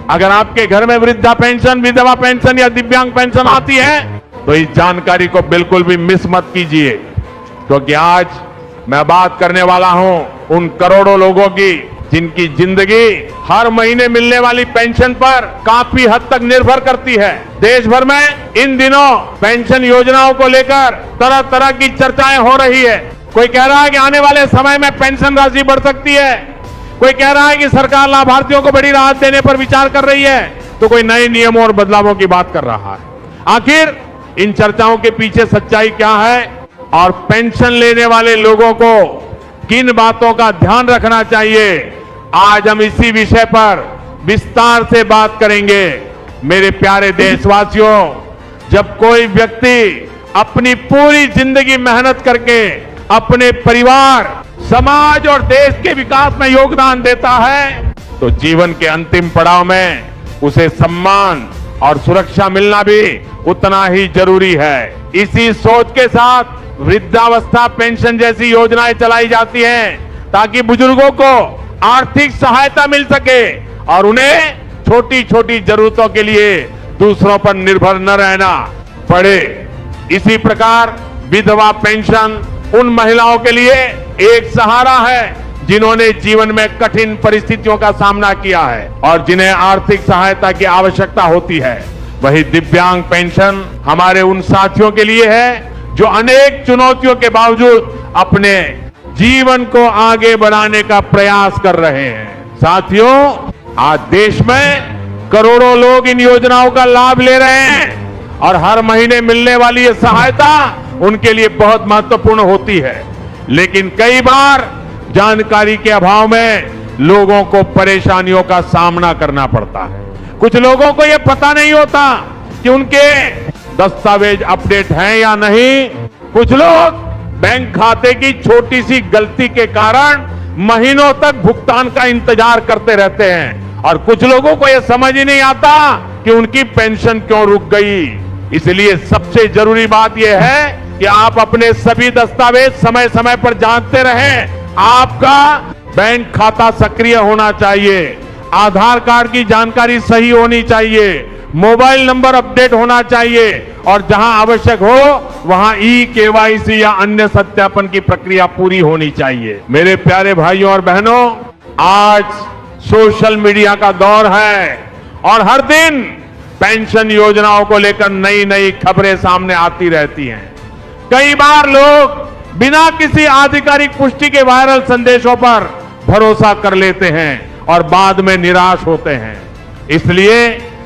अगर आपके घर में वृद्धा पेंशन, विधवा पेंशन या दिव्यांग पेंशन आती है तो इस जानकारी को बिल्कुल भी मिस मत कीजिए, क्योंकि आज मैं बात करने वाला हूं उन करोड़ों लोगों की जिनकी जिंदगी हर महीने मिलने वाली पेंशन पर काफी हद तक निर्भर करती है। देश भर में इन दिनों पेंशन योजनाओं को लेकर तरह तरह की चर्चाएं हो रही है। कोई कह रहा है कि आने वाले समय में पेंशन राशि बढ़ सकती है, कोई कह रहा है कि सरकार लाभार्थियों को बड़ी राहत देने पर विचार कर रही है, तो कोई नए नियमों और बदलावों की बात कर रहा है। आखिर इन चर्चाओं के पीछे सच्चाई क्या है और पेंशन लेने वाले लोगों को किन बातों का ध्यान रखना चाहिए, आज हम इसी विषय पर विस्तार से बात करेंगे। मेरे प्यारे देशवासियों, जब कोई व्यक्ति अपनी पूरी जिंदगी मेहनत करके अपने परिवार, समाज और देश के विकास में योगदान देता है तो जीवन के अंतिम पड़ाव में उसे सम्मान और सुरक्षा मिलना भी उतना ही जरूरी है। इसी सोच के साथ वृद्धावस्था पेंशन जैसी योजनाएं चलाई जाती हैं ताकि बुजुर्गों को आर्थिक सहायता मिल सके और उन्हें छोटी छोटी जरूरतों के लिए दूसरों पर निर्भर न रहना पड़े। इसी प्रकार विधवा पेंशन उन महिलाओं के लिए एक सहारा है जिन्होंने जीवन में कठिन परिस्थितियों का सामना किया है और जिन्हें आर्थिक सहायता की आवश्यकता होती है। वही दिव्यांग पेंशन हमारे उन साथियों के लिए है जो अनेक चुनौतियों के बावजूद अपने जीवन को आगे बढ़ाने का प्रयास कर रहे हैं। साथियों, आज देश में करोड़ों लोग इन योजनाओं का लाभ ले रहे हैं और हर महीने मिलने वाली ये सहायता उनके लिए बहुत महत्वपूर्ण होती है, लेकिन कई बार जानकारी के अभाव में लोगों को परेशानियों का सामना करना पड़ता है। कुछ लोगों को यह पता नहीं होता कि उनके दस्तावेज अपडेट हैं या नहीं। कुछ लोग बैंक खाते की छोटी सी गलती के कारण महीनों तक भुगतान का इंतजार करते रहते हैं और कुछ लोगों को यह समझ ही नहीं आता कि उनकी पेंशन क्यों रुक गई। इसलिए सबसे जरूरी बात यह है कि आप अपने सभी दस्तावेज समय समय पर जांचते रहें। आपका बैंक खाता सक्रिय होना चाहिए, आधार कार्ड की जानकारी सही होनी चाहिए, मोबाइल नंबर अपडेट होना चाहिए और जहां आवश्यक हो वहां ई-केवाईसी या अन्य सत्यापन की प्रक्रिया पूरी होनी चाहिए। मेरे प्यारे भाइयों और बहनों, आज सोशल मीडिया का दौर है और हर दिन पेंशन योजनाओं को लेकर नई नई खबरें सामने आती रहती हैं। कई बार लोग बिना किसी आधिकारिक पुष्टि के वायरल संदेशों पर भरोसा कर लेते हैं और बाद में निराश होते हैं। इसलिए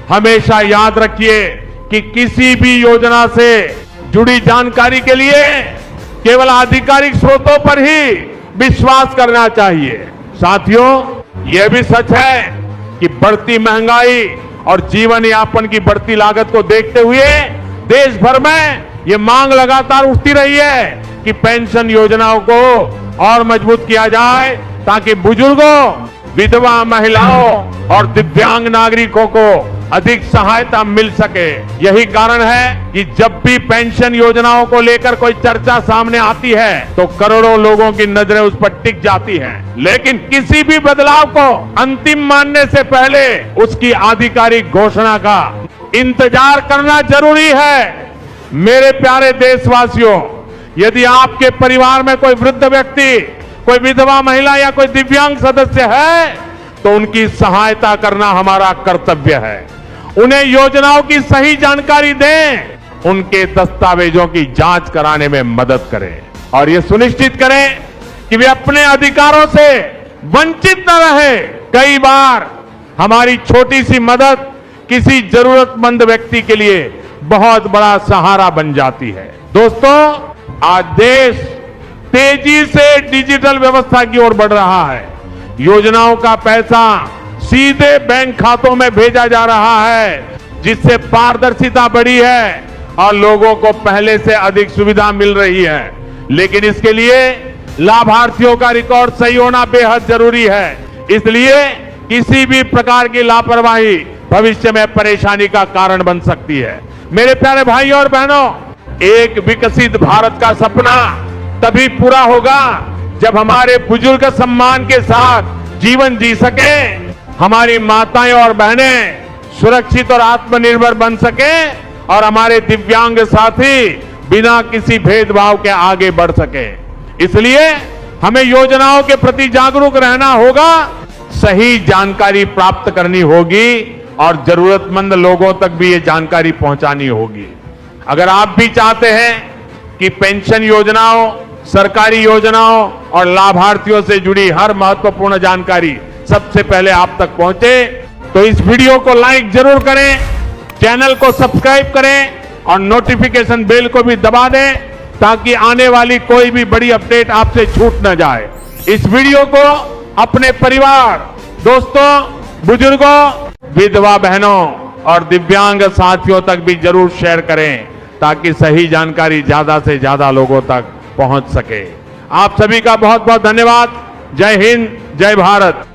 हमेशा याद रखिए कि किसी भी योजना से जुड़ी जानकारी के लिए केवल आधिकारिक स्रोतों पर ही विश्वास करना चाहिए। साथियों, यह भी सच है कि बढ़ती महंगाई और जीवन यापन की बढ़ती लागत को देखते हुए देश भर में ये मांग लगातार उठती रही है कि पेंशन योजनाओं को और मजबूत किया जाए ताकि बुजुर्गों, विधवा महिलाओं और दिव्यांग नागरिकों को अधिक सहायता मिल सके। यही कारण है कि जब भी पेंशन योजनाओं को लेकर कोई चर्चा सामने आती है तो करोड़ों लोगों की नजरें उस पर टिक जाती हैं। लेकिन किसी भी बदलाव को अंतिम मानने से पहले उसकी आधिकारिक घोषणा का इंतजार करना जरूरी है। मेरे प्यारे देशवासियों, यदि आपके परिवार में कोई वृद्ध व्यक्ति, कोई विधवा महिला या कोई दिव्यांग सदस्य है तो उनकी सहायता करना हमारा कर्तव्य है। उन्हें योजनाओं की सही जानकारी दें, उनके दस्तावेजों की जांच कराने में मदद करें और ये सुनिश्चित करें कि वे अपने अधिकारों से वंचित न रहे। कई बार हमारी छोटी सी मदद किसी जरूरतमंद व्यक्ति के लिए बहुत बड़ा सहारा बन जाती है। दोस्तों, आज देश तेजी से डिजिटल व्यवस्था की ओर बढ़ रहा है। योजनाओं का पैसा सीधे बैंक खातों में भेजा जा रहा है, जिससे पारदर्शिता बढ़ी है और लोगों को पहले से अधिक सुविधा मिल रही है। लेकिन इसके लिए लाभार्थियों का रिकॉर्ड सही होना बेहद जरूरी है। इसलिए किसी भी प्रकार की लापरवाही भविष्य में परेशानी का कारण बन सकती है। मेरे प्यारे भाइयों और बहनों, एक विकसित भारत का सपना तभी पूरा होगा जब हमारे बुजुर्ग सम्मान के साथ जीवन जी सके, हमारी माताएं और बहनें सुरक्षित और आत्मनिर्भर बन सके और हमारे दिव्यांग साथी बिना किसी भेदभाव के आगे बढ़ सके। इसलिए हमें योजनाओं के प्रति जागरूक रहना होगा, सही जानकारी प्राप्त करनी होगी और जरूरतमंद लोगों तक भी ये जानकारी पहुंचानी होगी। अगर आप भी चाहते हैं कि पेंशन योजनाओं, सरकारी योजनाओं और लाभार्थियों से जुड़ी हर महत्वपूर्ण जानकारी सबसे पहले आप तक पहुंचे, तो इस वीडियो को लाइक जरूर करें, चैनल को सब्सक्राइब करें और नोटिफिकेशन बेल को भी दबा दें ताकि आने वाली कोई भी बड़ी अपडेट आपसे छूट न जाए। इस वीडियो को अपने परिवार, दोस्तों, बुजुर्गों, विधवा बहनों और दिव्यांग साथियों तक भी जरूर शेयर करें ताकि सही जानकारी ज्यादा से ज्यादा लोगों तक पहुंच सके। आप सभी का बहुत बहुत धन्यवाद। जय हिंद, जय भारत।